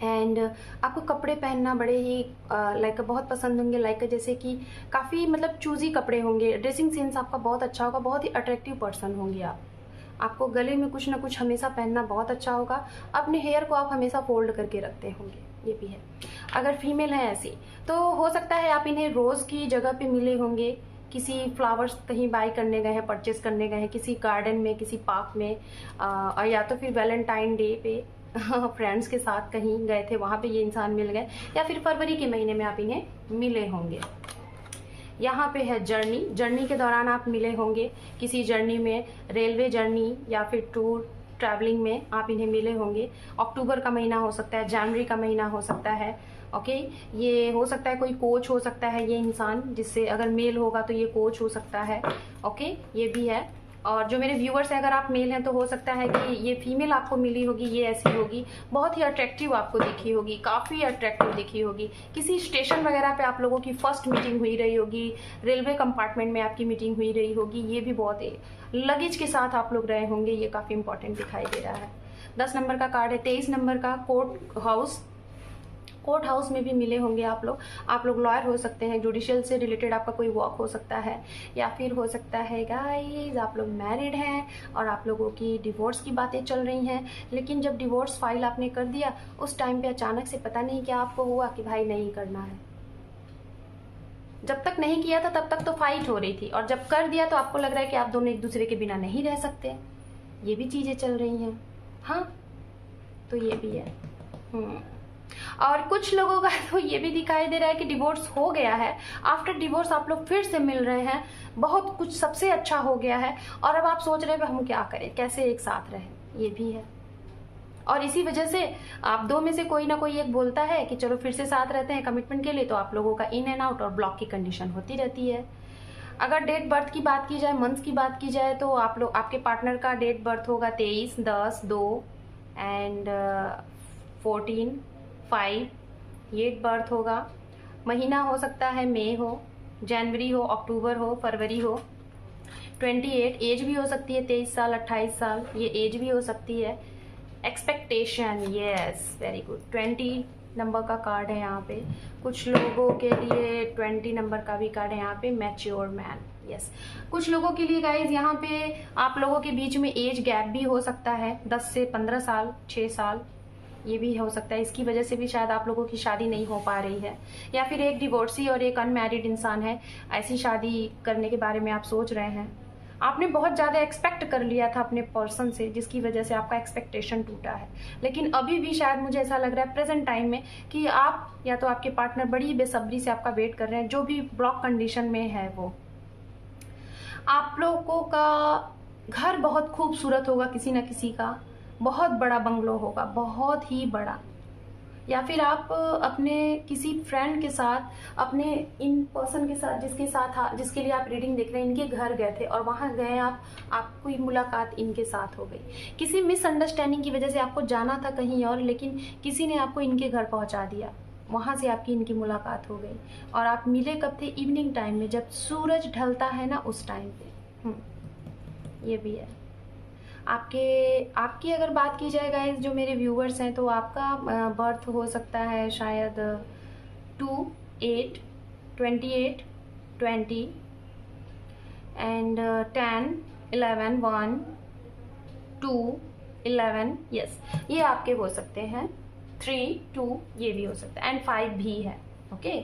A: एंड आपको कपड़े पहनना बड़े ही लाइक बहुत पसंद होंगे, लाइक जैसे कि काफ़ी मतलब चूजी कपड़े होंगे। ड्रेसिंग सेंस आपका बहुत अच्छा होगा, बहुत ही अट्रैक्टिव पर्सन होंगे आप। आपको गले में कुछ ना कुछ हमेशा पहनना बहुत अच्छा होगा। अपने हेयर को आप हमेशा फोल्ड करके रखते होंगे, ये भी है। अगर फीमेल है ऐसी तो हो सकता है आप इन्हें रोज़ की जगह पे मिले होंगे, किसी फ्लावर्स कहीं बाय करने गए हैं, परचेज करने गए हैं, किसी गार्डन में, किसी पार्क में, और या तो फिर वैलेंटाइन डे पे फ्रेंड्स के साथ कहीं गए थे, वहाँ पे ये इंसान मिल गए, या फिर फरवरी के महीने में आप इन्हें मिले होंगे। यहाँ पे है जर्नी के दौरान आप मिले होंगे, किसी जर्नी में, रेलवे जर्नी या फिर टूर ट्रैवलिंग में आप इन्हें मिले होंगे। अक्टूबर का महीना हो सकता है, जनवरी का महीना हो सकता है। ओके, ये हो सकता है कोई कोच हो सकता है ये इंसान, जिससे अगर मेल होगा तो ये कोच हो सकता है। ओके, ये भी है। और जो मेरे व्यूअर्स हैं, अगर आप मेल हैं तो हो सकता है कि ये फीमेल आपको मिली होगी, ये ऐसी होगी, बहुत ही अट्रैक्टिव आपको दिखी होगी, काफ़ी अट्रैक्टिव दिखी होगी। किसी स्टेशन वगैरह पे आप लोगों की फर्स्ट मीटिंग हुई रही होगी, रेलवे कंपार्टमेंट में आपकी मीटिंग हुई रही होगी, ये भी बहुत ही लगेज के साथ आप लोग रहे होंगे, ये काफ़ी इंपॉर्टेंट दिखाई दे रहा है। 10 नंबर का कार्ड है। 23 नंबर का कोर्ट हाउस में भी मिले होंगे आप लोग लॉयर हो सकते हैं, जुडिशियल से रिलेटेड आपका कोई वर्क हो सकता है, या फिर हो सकता है गाइस आप लोग मैरिड हैं और आप लोगों की डिवोर्स की बातें चल रही हैं, लेकिन जब डिवोर्स फाइल आपने कर दिया उस टाइम पे अचानक से पता नहीं क्या आपको हुआ कि भाई नहीं करना है। जब तक नहीं किया था तब तक तो फाइट हो रही थी, और जब कर दिया तो आपको लग रहा है कि आप दोनों एक दूसरे के बिना नहीं रह सकते। ये भी चीज़ें चल रही हैं। हाँ, तो ये भी है। और कुछ लोगों का तो ये भी दिखाई दे रहा है कि डिवोर्स हो गया है, आफ्टर डिवोर्स आप लोग फिर से मिल रहे हैं, बहुत कुछ सबसे अच्छा हो गया है, और अब आप सोच रहे हैं हम क्या करें, कैसे एक साथ रहें, ये भी है। और इसी वजह से आप दो में से कोई ना कोई एक बोलता है कि चलो फिर से साथ रहते हैं कमिटमेंट के लिए, तो आप लोगों का इन एंड आउट और ब्लॉक की कंडीशन होती रहती है। अगर डेट बर्थ की बात की जाए, मंथ की बात की जाए, तो आपके पार्टनर का डेट बर्थ होगा 23, 10, 2 एंड 14, 5, ये बर्थ होगा। महीना हो सकता है मई हो, जनवरी हो, अक्टूबर हो, फरवरी हो। 28 एज भी हो सकती है, 23 साल, 28 साल, ये एज भी हो सकती है। Expectation, yes, very good. 20 number का कार्ड है यहाँ पे। कुछ लोगों के लिए 20 नंबर का भी कार्ड है यहाँ पे, मैच्योर मैन, यस। कुछ लोगों के लिए गाइज यहाँ पे आप लोगों के बीच में एज गैप भी हो सकता है, 10 से 15 साल, 6 साल, ये भी हो सकता है। इसकी वजह से भी शायद आप लोगों की शादी नहीं हो पा रही है, या फिर एक डिवोर्सी और एक अनमैरिड इंसान है, ऐसी शादी करने के बारे में आप सोच रहे हैं। आपने बहुत ज़्यादा एक्सपेक्ट कर लिया था अपने पर्सन से, जिसकी वजह से आपका एक्सपेक्टेशन टूटा है। लेकिन अभी भी शायद मुझे ऐसा लग रहा है प्रेजेंट टाइम में कि आप या तो आपके पार्टनर बड़ी बेसब्री से आपका वेट कर रहे हैं, जो भी ब्लॉक कंडीशन में है वो। आप लोगों का घर बहुत खूबसूरत होगा, किसी न किसी का बहुत बड़ा बंगलो होगा, बहुत ही बड़ा, या फिर आप अपने किसी फ्रेंड के साथ, अपने इन पर्सन के साथ जिसके लिए आप रीडिंग देख रहे हैं, इनके घर गए थे और वहां गए आपकी मुलाकात इनके साथ हो गई। किसी मिसअंडरस्टैंडिंग की वजह से आपको जाना था कहीं और, लेकिन किसी ने आपको इनके घर पहुंचा दिया, वहां से आपकी इनकी मुलाकात हो गई, और आप मिले कब थे? इवनिंग टाइम में, जब सूरज ढलता है ना, उस टाइम पे। ये भी है। आपकी अगर बात की जाए गाइस, जो मेरे व्यूवर्स हैं, तो आपका बर्थ हो सकता है शायद 2, 8, 28, 20 एंड 10, 11, 1, 2, 11, यस, ये आपके हो सकते हैं। 3, 2 ये भी हो सकता है, एंड 5 भी है। ओके,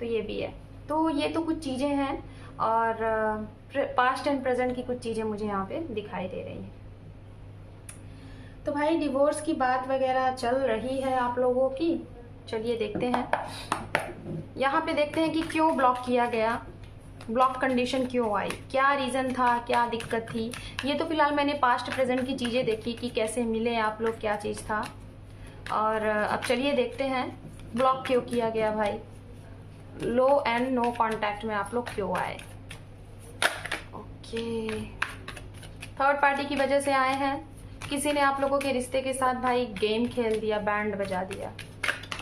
A: तो ये भी है। तो ये तो कुछ चीज़ें हैं, और पास्ट एंड प्रेजेंट की कुछ चीज़ें मुझे यहाँ पे दिखाई दे रही हैं। तो भाई डिवोर्स की बात वगैरह चल रही है आप लोगों की। चलिए देखते हैं, यहाँ पे देखते हैं कि क्यों ब्लॉक किया गया, ब्लॉक कंडीशन क्यों आई, क्या रीज़न था, क्या दिक्कत थी। ये तो फिलहाल मैंने पास्ट प्रेजेंट की चीज़ें देखी कि कैसे मिले आप लोग, क्या चीज़ था। और अब चलिए देखते हैं ब्लॉक क्यों किया गया भाई, लो एंड नो कांटेक्ट में आप लोग क्यों आए। ओके, थर्ड पार्टी की वजह से आए हैं। किसी ने आप लोगों के रिश्ते के साथ भाई गेम खेल दिया, बैंड बजा दिया,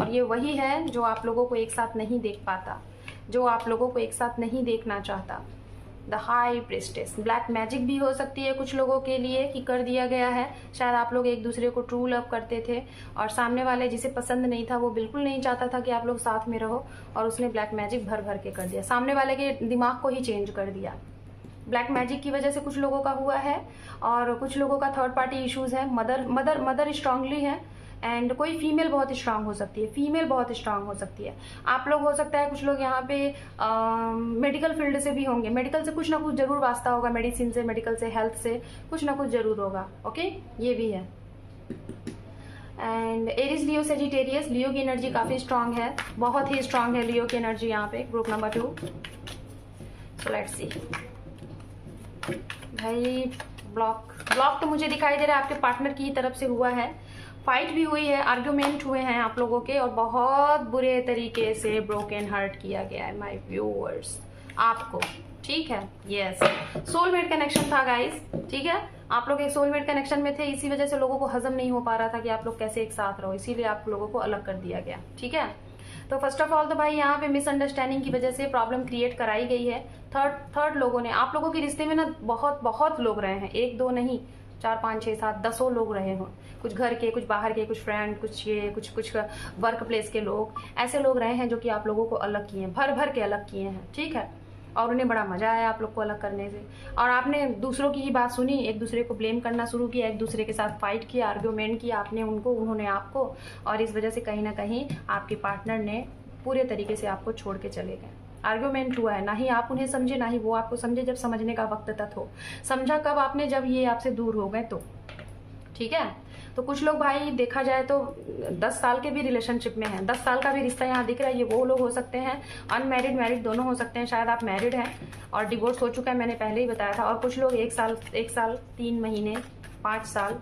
A: और ये वही है जो आप लोगों को एक साथ नहीं देख पाता, जो आप लोगों को एक साथ नहीं देखना चाहता। The high priestess, black magic भी हो सकती है कुछ लोगों के लिए कि कर दिया गया है। शायद आप लोग एक दूसरे को ट्रू लव करते थे और सामने वाले जिसे पसंद नहीं था वो बिल्कुल नहीं चाहता था कि आप लोग साथ में रहो, और उसने ब्लैक मैजिक भर भर के कर दिया, सामने वाले के दिमाग को ही चेंज कर दिया। ब्लैक मैजिक की वजह से कुछ लोगों का हुआ है, और कुछ लोगों का थर्ड पार्टी इश्यूज है। मदर स्ट्रांगली है, एंड कोई फीमेल बहुत स्ट्रांग हो सकती है, फीमेल बहुत स्ट्रांग हो सकती है। आप लोग हो सकता है कुछ लोग यहाँ पे मेडिकल फील्ड से भी होंगे, मेडिकल से कुछ ना कुछ जरूर वास्ता होगा, मेडिसिन से, मेडिकल से, हेल्थ से कुछ ना कुछ जरूर होगा। ओके, ये भी है। एंड एरीज, लियो, सेजिटेरियस, लियो की एनर्जी काफी स्ट्रांग है, बहुत ही स्ट्रांग है लियो की एनर्जी यहाँ पे, group number 2। So let's see भाई, ब्लॉक तो मुझे दिखाई दे रहा है आपके पार्टनर की तरफ से हुआ है, फाइट भी हुई है, आर्ग्यूमेंट हुए हैं आप लोगों के, और बहुत बुरे तरीके से ब्रोकन हर्ट किया गया है माय व्यूअर्स आपको। ठीक है, यस, सोलमेट कनेक्शन था गाइस। ठीक है, आप लोग एक सोलमेट कनेक्शन में थे, इसी वजह से लोगों को हजम नहीं हो पा रहा था कि आप लोग कैसे एक साथ रहो, इसीलिए आप लोगों को अलग कर दिया गया। ठीक है, तो फर्स्ट ऑफ ऑल तो भाई यहाँ पे मिसअंडरस्टैंडिंग की वजह से प्रॉब्लम क्रिएट कराई गई है। थर्ड लोगों ने, आप लोगों के रिश्ते में ना बहुत लोग रहे हैं, 1 2 नहीं, 4 5 6 7 10 लोग रहे हों, कुछ घर के, कुछ बाहर के, कुछ फ्रेंड, कुछ वर्क प्लेस के लोग, ऐसे लोग रहे हैं जो कि आप लोगों को अलग किए हैं, भर के अलग किए हैं। ठीक है, और उन्हें बड़ा मजा आया आप लोग को अलग करने से, और आपने दूसरों की ही बात सुनी, एक दूसरे को ब्लेम करना शुरू किया, एक दूसरे के साथ फाइट किया, आर्ग्यूमेंट किया, आपने उनको, उन्होंने आपको, और इस वजह से कहीं ना कहीं आपके पार्टनर ने पूरे तरीके से आपको छोड़ के चले गए। आर्ग्यूमेंट हुआ है, ना ही आप उन्हें समझे ना ही वो आपको समझे, जब समझने का वक्त तक हो। समझा कब आपने, जब ये आपसे दूर हो गए तो। ठीक है, तो कुछ लोग भाई देखा जाए तो 10 साल के भी रिलेशनशिप में हैं, 10 साल का भी रिश्ता यहाँ दिख रहा है। ये वो लोग हो सकते हैं, अनमैरिड, मैरिड दोनों हो सकते हैं, शायद आप मैरिड हैं और डिवोर्स हो चुका है, मैंने पहले ही बताया था। और कुछ लोग 1 साल 3 महीने, 5 साल,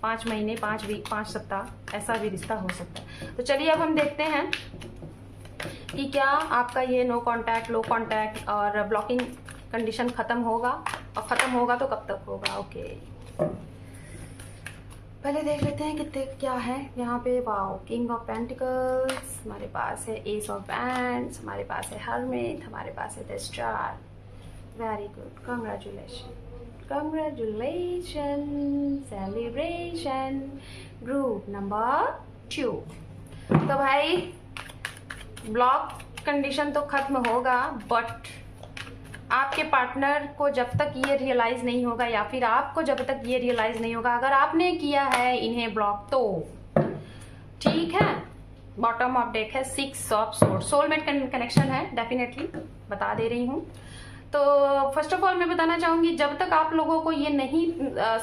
A: 5 महीने, 5 वीक, 5 सप्ताह, ऐसा भी रिश्ता हो सकता है। तो चलिए अब हम देखते हैं कि क्या आपका ये नो कांटेक्ट, लो कांटेक्ट और ब्लॉकिंग कंडीशन खत्म होगा, और खत्म होगा तो कब तक होगा। ओके, पहले देख लेते हैं कितने क्या है यहाँ पे। वाओ, किंग ऑफ पेंटिकल्स, हमारे पास है एस ऑफ वैंड्स, हमारे पास है हर्मिट, हमारे पास है the star. Very good, congratulation, celebration. Group number 2। तो भाई ब्लॉक कंडीशन तो खत्म होगा, बट आपके पार्टनर को जब तक ये रियलाइज नहीं होगा, या फिर आपको जब तक ये रियलाइज नहीं होगा, अगर आपने किया है इन्हें ब्लॉक तो ठीक है। बॉटम ऑफ डेक है 6 ऑफ सोर्ड, सोलमेट कनेक्शन है, डेफिनेटली बता दे रही हूँ। तो फर्स्ट ऑफ ऑल मैं बताना चाहूंगी, जब तक आप लोगों को ये नहीं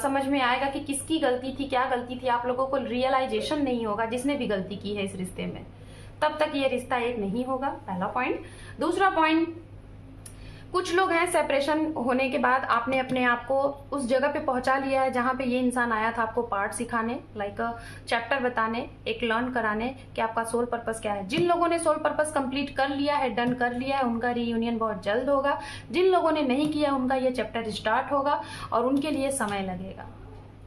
A: समझ में आएगा कि किसकी गलती थी, क्या गलती थी, आप लोगों को रियलाइजेशन नहीं होगा जिसने भी गलती की है इस रिश्ते में, तब तक ये रिश्ता एक नहीं होगा। पहला पॉइंट। दूसरा पॉइंट, कुछ लोग हैं सेपरेशन होने के बाद आपने अपने आप को उस जगह पे पहुंचा लिया है जहां पे ये इंसान आया था आपको पार्ट सिखाने, लाइक चैप्टर बताने, एक लर्न कराने कि आपका सोल पर्पस क्या है। जिन लोगों ने सोल पर्पस कंप्लीट कर लिया है, डन कर लिया है, उनका रीयूनियन बहुत जल्द होगा। जिन लोगों ने नहीं किया उनका ये चैप्टर स्टार्ट होगा, और उनके लिए समय लगेगा,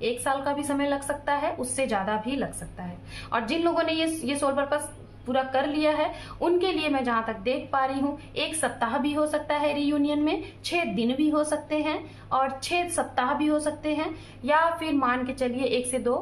A: 1 साल का भी समय लग सकता है, उससे ज्यादा भी लग सकता है। और जिन लोगों ने ये सोल पर्पस पूरा कर लिया है उनके लिए मैं जहां तक देख पा रही हूँ 1 सप्ताह भी हो सकता है रीयूनियन में, 6 दिन भी हो सकते हैं, और 6 सप्ताह भी हो सकते हैं, या फिर मान के चलिए 1 से 2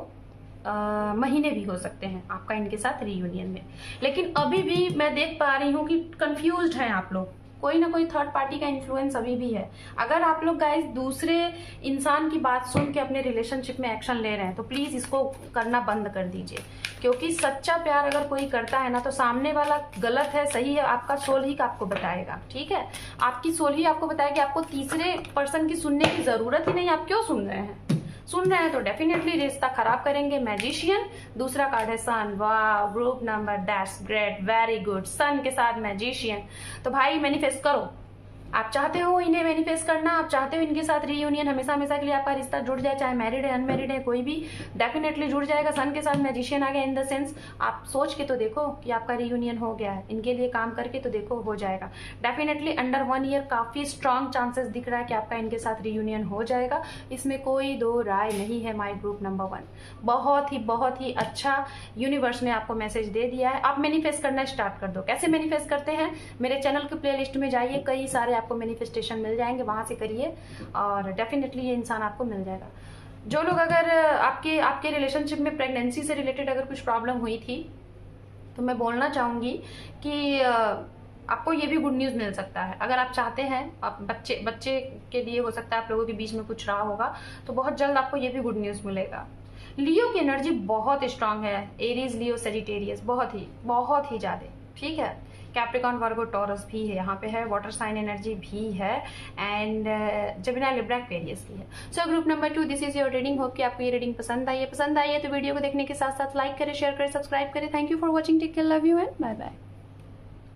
A: महीने भी हो सकते हैं आपका इनके साथ रीयूनियन में। लेकिन अभी भी मैं देख पा रही हूँ कि कंफ्यूज्ड हैं आप लोग, कोई ना कोई थर्ड पार्टी का इन्फ्लुएंस अभी भी है। अगर आप लोग गाइस दूसरे इंसान की बात सुन के अपने रिलेशनशिप में एक्शन ले रहे हैं तो प्लीज इसको करना बंद कर दीजिए, क्योंकि सच्चा प्यार अगर कोई करता है ना तो सामने वाला गलत है सही है आपका सोल ही आपको बताएगा। ठीक है, आपकी सोल ही आपको बताएगी, आपको तीसरे पर्सन की सुनने की जरूरत ही नहीं। आप क्यों सुन रहे हैं? सुन रहे हैं तो डेफिनेटली रिश्ता खराब करेंगे। मैजिशियन, दूसरा कार्ड है सन। वाह, group number, that's great, very good. Sun के साथ मैजिशियन। तो भाई मैनिफेस्ट करो, आप चाहते हो इन्हें मैनिफेस्ट करना, आप चाहते हो इनके साथ रीयूनियन, हमेशा हमेशा के लिए आपका रिश्ता जुड़ जाए, चाहे मैरिड है अनमैरिड है कोई भी, डेफिनेटली जुड़ जाएगा। सन के साथ मैजिशियन आ गया, इन द सेंस आप सोच के तो देखो कि आपका रीयूनियन हो गया है, इनके लिए काम करके तो देखो हो जाएगा। डेफिनेटली अंडर 1 ईयर काफी स्ट्रॉन्ग चांसेस दिख रहा है कि आपका इनके साथ रीयूनियन हो जाएगा, इसमें कोई दो राय नहीं है। माई ग्रुप नंबर 1 बहुत ही अच्छा यूनिवर्स ने आपको मैसेज दे दिया है। आप मैनिफेस्ट करना स्टार्ट कर दो। कैसे मैनिफेस्ट करते हैं, मेरे चैनल के प्लेलिस्ट में जाइए, कई सारे आपको मैनिफेस्टेशन मिल जाएंगे, वहां से करिए और डेफिनेटली ये इंसान आपको मिल जाएगा। जो लोग अगर आपके रिलेशनशिप में प्रेगनेंसी से रिलेटेड अगर कुछ प्रॉब्लम हुई थी तो मैं बोलना चाहूंगी कि आपको ये भी गुड न्यूज मिल सकता है। अगर आप चाहते हैं, आप बच्चे के लिए हो सकता है आप लोगों के बीच में कुछ रहा होगा, तो बहुत जल्द आपको ये भी गुड न्यूज मिलेगा। लियो की एनर्जी बहुत स्ट्रांग है, एरीज लियो सेजिटेरियस बहुत ही ज्यादा, ठीक है। कैप्रिकॉन वर्गो टॉरस भी है, यहाँ पे है, वाटर साइन एनर्जी भी है एंड जेमिनी लिब्रा एक्वेरियस की है। So group number 2, this is your reading. Hope कि आपको ये रीडिंग पसंद आई है तो वीडियो को देखने के साथ साथ लाइक करें, शेयर करें, सब्सक्राइब करें। Thank you for watching, take care, love you and bye bye.